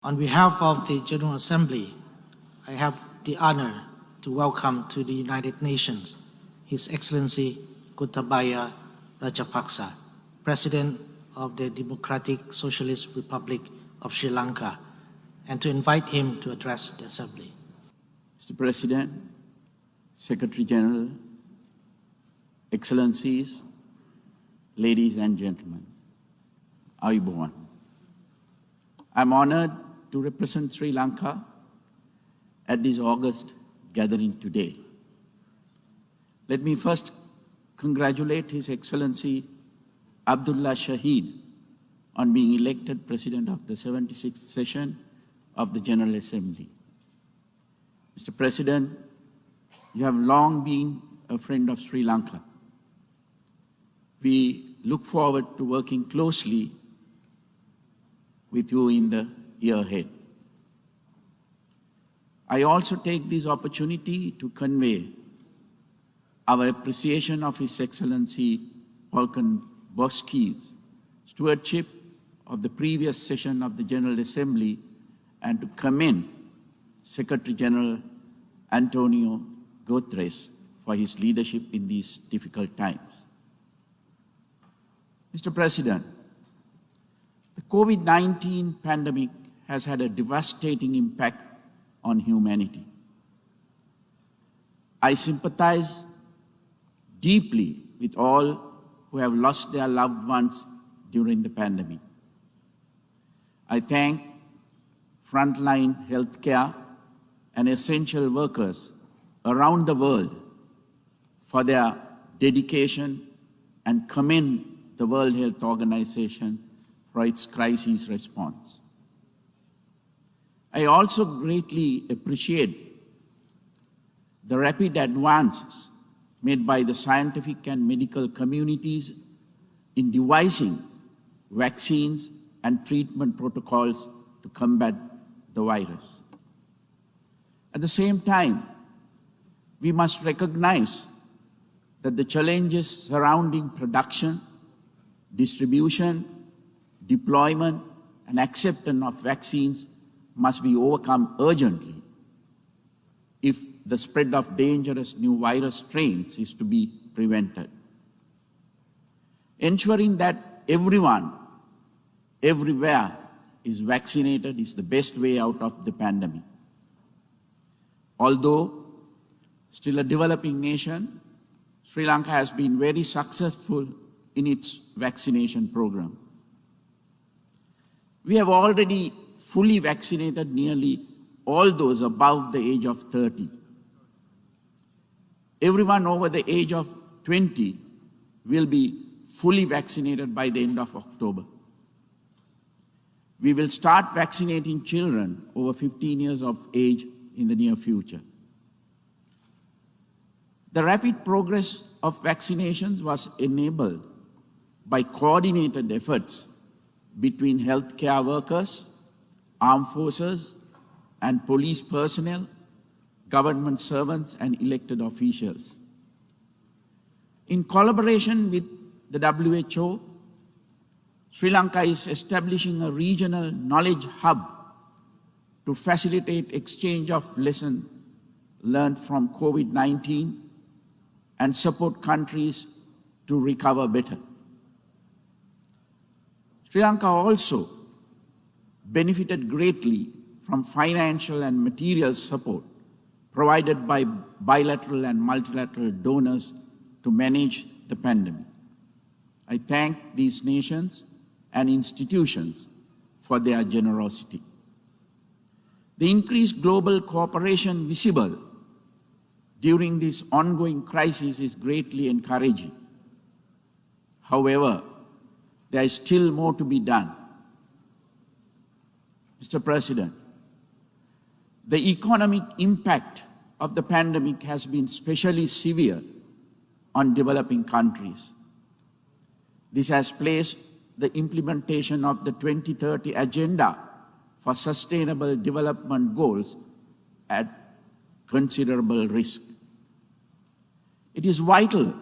On behalf of the General Assembly, I have the honor to welcome to the United Nations His Excellency Gotabaya Rajapaksa, President of the Democratic Socialist Republic of Sri Lanka, and to invite him to address the Assembly. Mr. President, Secretary General, Excellencies, ladies and gentlemen, Ayubowan. I'm honored to represent Sri Lanka at this August gathering today. Let me first congratulate His Excellency Abdullah Shahid on being elected President of the 76th session of the General Assembly. Mr. President, you have long been a friend of Sri Lanka. We look forward to working closely with you in the year ahead. I also take this opportunity to convey our appreciation of His Excellency Volkan Bozkir's stewardship of the previous session of the General Assembly and to commend Secretary General Antonio Guterres for his leadership in these difficult times. Mr. President, the COVID-19 pandemic has had a devastating impact on humanity. I sympathize deeply with all who have lost their loved ones during the pandemic. I thank frontline healthcare and essential workers around the world for their dedication and commend the World Health Organization for its crisis response. I also greatly appreciate the rapid advances made by the scientific and medical communities in devising vaccines and treatment protocols to combat the virus. At the same time, we must recognize that the challenges surrounding production, distribution, deployment, and acceptance of vaccines must be overcome urgently if the spread of dangerous new virus strains is to be prevented. Ensuring that everyone, everywhere is vaccinated is the best way out of the pandemic. Although still a developing nation, Sri Lanka has been very successful in its vaccination program. We have already fully vaccinated nearly all those above the age of 30. Everyone over the age of 20 will be fully vaccinated by the end of October. We will start vaccinating children over 15 years of age in the near future. The rapid progress of vaccinations was enabled by coordinated efforts between healthcare workers, armed forces, and police personnel, government servants, and elected officials. In collaboration with the WHO, Sri Lanka is establishing a regional knowledge hub to facilitate exchange of lessons learned from COVID-19 and support countries to recover better. Sri Lanka also benefited greatly from financial and material support provided by bilateral and multilateral donors to manage the pandemic. I thank these nations and institutions for their generosity. The increased global cooperation visible during this ongoing crisis is greatly encouraging. However, there is still more to be done. Mr. President, the economic impact of the pandemic has been especially severe on developing countries. This has placed the implementation of the 2030 Agenda for Sustainable Development Goals at considerable risk. It is vital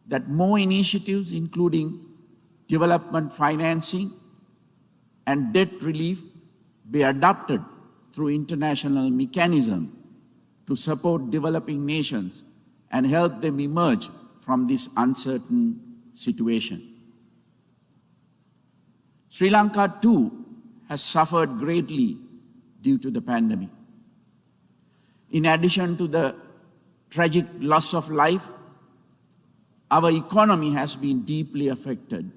that more initiatives, including development financing and debt relief, be adopted through international mechanism to support developing nations and help them emerge from this uncertain situation. Sri Lanka too has suffered greatly due to the pandemic. In addition to the tragic loss of life, our economy has been deeply affected.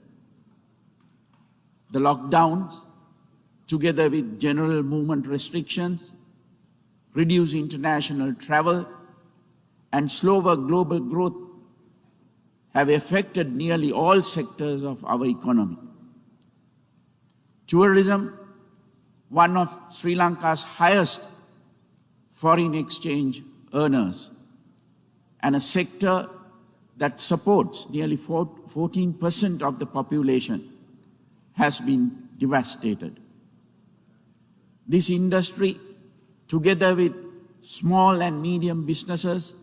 The lockdowns, together with general movement restrictions, reduced international travel, and slower global growth have affected nearly all sectors of our economy. Tourism, one of Sri Lanka's highest foreign exchange earners, and a sector that supports nearly 14% of the population, has been devastated. This industry, together with small and medium businesses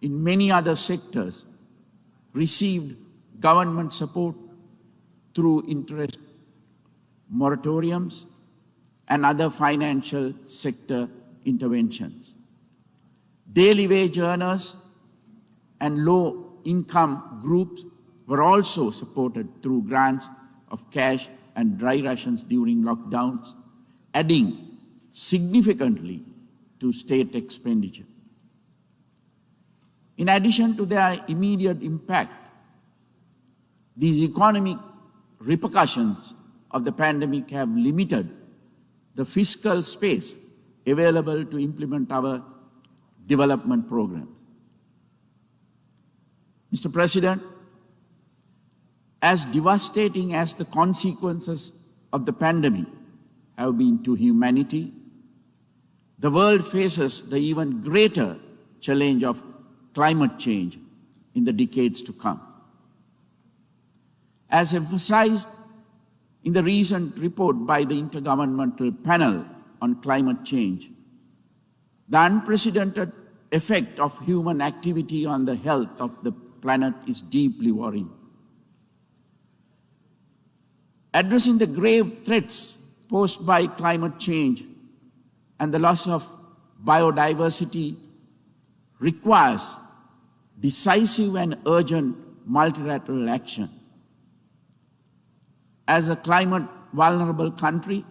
in many other sectors, received government support through interest moratoriums and other financial sector interventions. Daily wage earners and low-income groups were also supported through grants of cash and dry rations during lockdowns, adding significantly to state expenditure. In addition to their immediate impact, these economic repercussions of the pandemic have limited the fiscal space available to implement our development programs. Mr. President, as devastating as the consequences of the pandemic have been to humanity, the world faces the even greater challenge of climate change in the decades to come. As emphasized in the recent report by the Intergovernmental Panel on Climate Change, the unprecedented effect of human activity on the health of the planet is deeply worrying. Addressing the grave threats posed by climate change and the loss of biodiversity requires decisive and urgent multilateral action. As a climate-vulnerable country,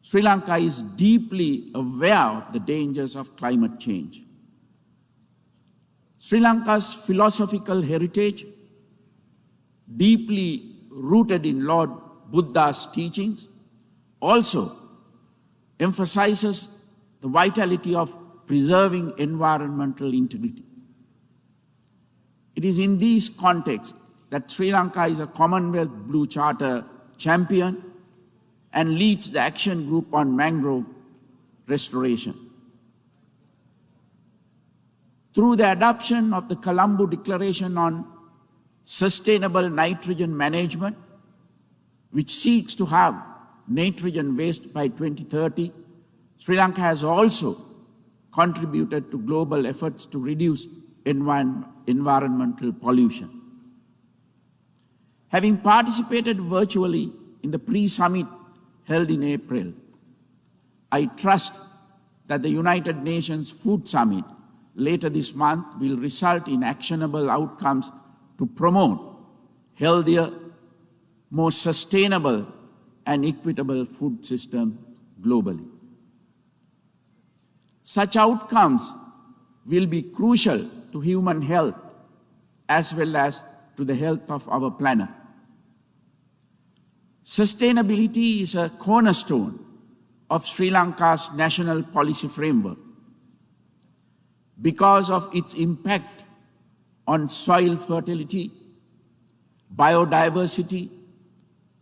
Sri Lanka is deeply aware of the dangers of climate change. Sri Lanka's philosophical heritage, deeply rooted in Lord Buddha's teachings, also emphasizes the vitality of preserving environmental integrity. It is in this context that Sri Lanka is a Commonwealth Blue Charter champion and leads the action group on mangrove restoration. Through the adoption of the Colombo Declaration on Sustainable Nitrogen Management, which seeks to have nitrogen waste by 2030, Sri Lanka has also contributed to global efforts to reduce environmental pollution. Having participated virtually in the pre-summit held in April, I trust that the United Nations Food Summit later this month will result in actionable outcomes to promote healthier, more sustainable and equitable food system globally. Such outcomes will be crucial to human health as well as to the health of our planet. Sustainability is a cornerstone of Sri Lanka's national policy framework because of its impact on soil fertility, biodiversity,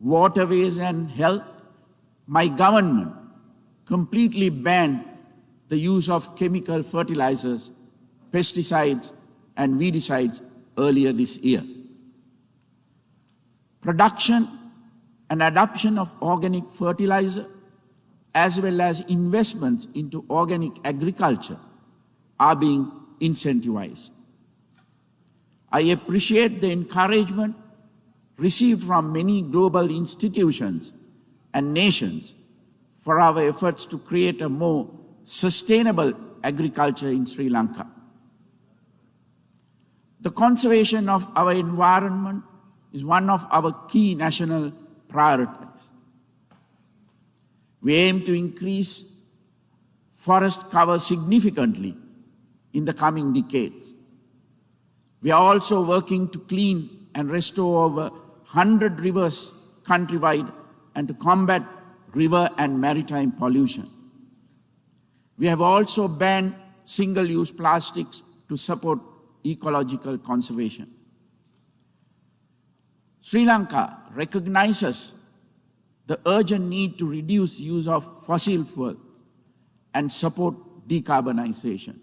waterways and health. My government completely banned the use of chemical fertilizers, pesticides and weedicides earlier this year. Production and adoption of organic fertilizer as well as investments into organic agriculture are being incentivized. I appreciate the encouragement received from many global institutions and nations for our efforts to create a more sustainable agriculture in Sri Lanka. The conservation of our environment is one of our key national priorities. We aim to increase forest cover significantly in the coming decades. We are also working to clean and restore over 100 rivers countrywide and to combat river and maritime pollution. We have also banned single-use plastics to support ecological conservation. Sri Lanka recognizes the urgent need to reduce use of fossil fuels and support decarbonization.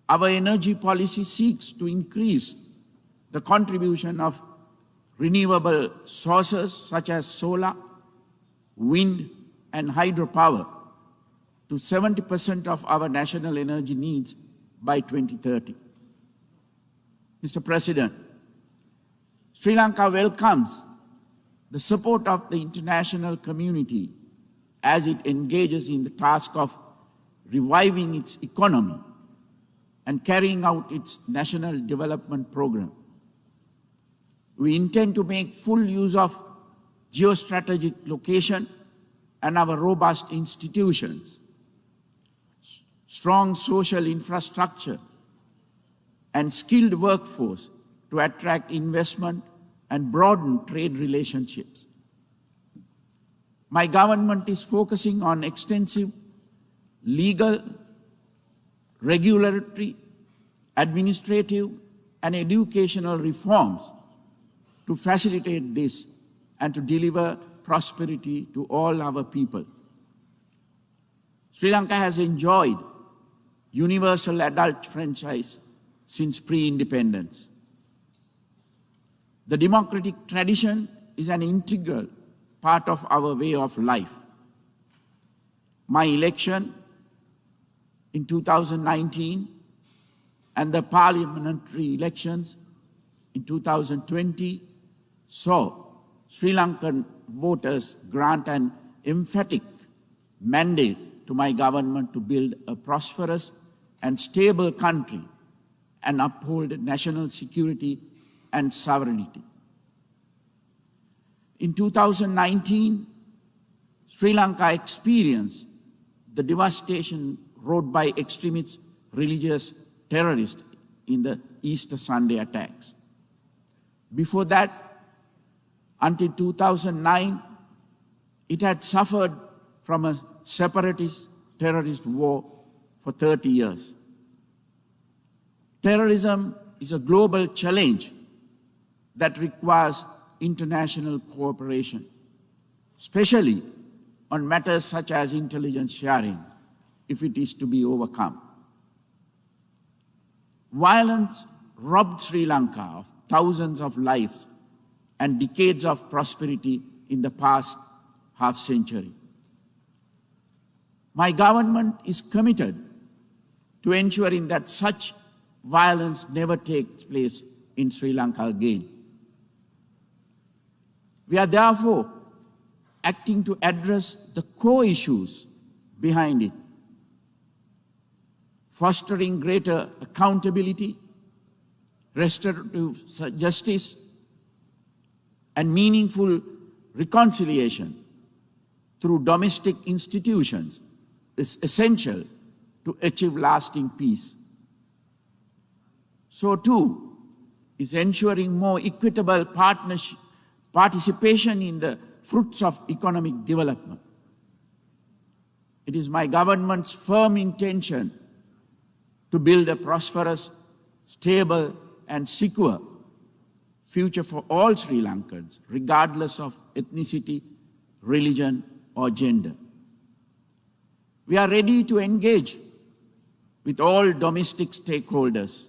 Our energy policy seeks to increase the contribution of renewable sources such as solar, wind, and hydropower to 70% of our national energy needs by 2030. Mr. President, Sri Lanka welcomes the support of the international community as it engages in the task of reviving its economy and carrying out its national development program. We intend to make full use of geostrategic location and our robust institutions, strong social infrastructure, and skilled workforce to attract investment and broaden trade relationships. My government is focusing on extensive legal, regulatory, administrative, and educational reforms to facilitate this and to deliver prosperity to all our people. Sri Lanka has enjoyed universal adult franchise since pre-independence. The democratic tradition is an integral part of our way of life. My election in 2019 and the parliamentary elections in 2020 saw Sri Lankan voters grant an emphatic mandate to my government to build a prosperous and stable country and uphold national security and sovereignty. In 2019, Sri Lanka experienced the devastation wrought by extremist religious terrorists in the Easter Sunday attacks. Before that, until 2009, it had suffered from a separatist terrorist war for 30 years. Terrorism is a global challenge that requires international cooperation, especially on matters such as intelligence sharing, if it is to be overcome. Violence robbed Sri Lanka of thousands of lives and decades of prosperity in the past half-century. My government is committed to ensuring that such violence never takes place in Sri Lanka again. We are therefore acting to address the core issues behind it, fostering greater accountability, restorative justice, and meaningful reconciliation through domestic institutions is essential to achieve lasting peace. So too is ensuring more equitable participation in the fruits of economic development. It is my government's firm intention to build a prosperous, stable, and secure future for all Sri Lankans, regardless of ethnicity, religion, or gender. We are ready to engage with all domestic stakeholders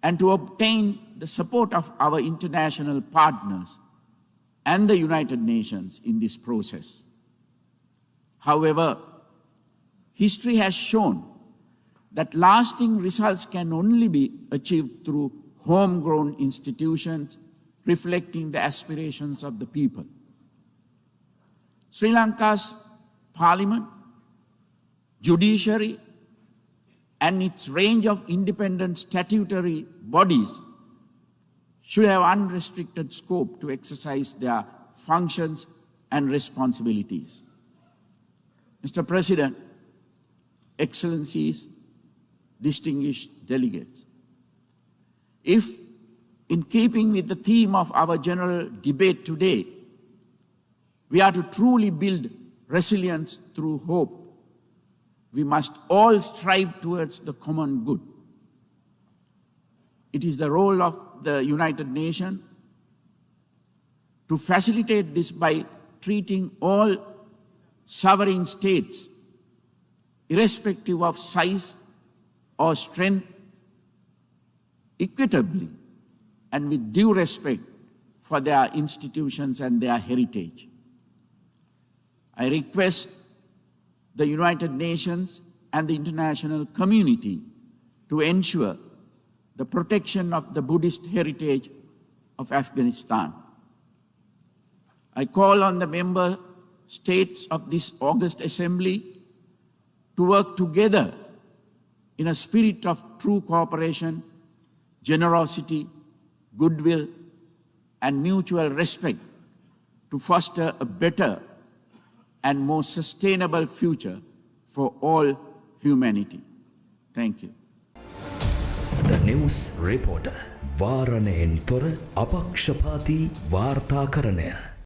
and to obtain the support of our international partners and the United Nations in this process. However, history has shown that lasting results can only be achieved through homegrown institutions reflecting the aspirations of the people. Sri Lanka's parliament, judiciary, and its range of independent statutory bodies should have unrestricted scope to exercise their functions and responsibilities. Mr. President, Excellencies, distinguished delegates, if, in keeping with the theme of our general debate today, we are to truly build resilience through hope, we must all strive towards the common good. It is the role of the United Nations to facilitate this by treating all sovereign states, irrespective of size or strength, equitably and with due respect for their institutions and their heritage. I request the United Nations and the international community to ensure the protection of the Buddhist heritage of Afghanistan. I call on the member states of this August Assembly to work together in a spirit of true cooperation, generosity, goodwill, and mutual respect to foster a better and more sustainable future for all humanity. Thank you. The News Reporter. වාරණයෙන් තොර අපක්ෂපාතී වාර්තාකරණය.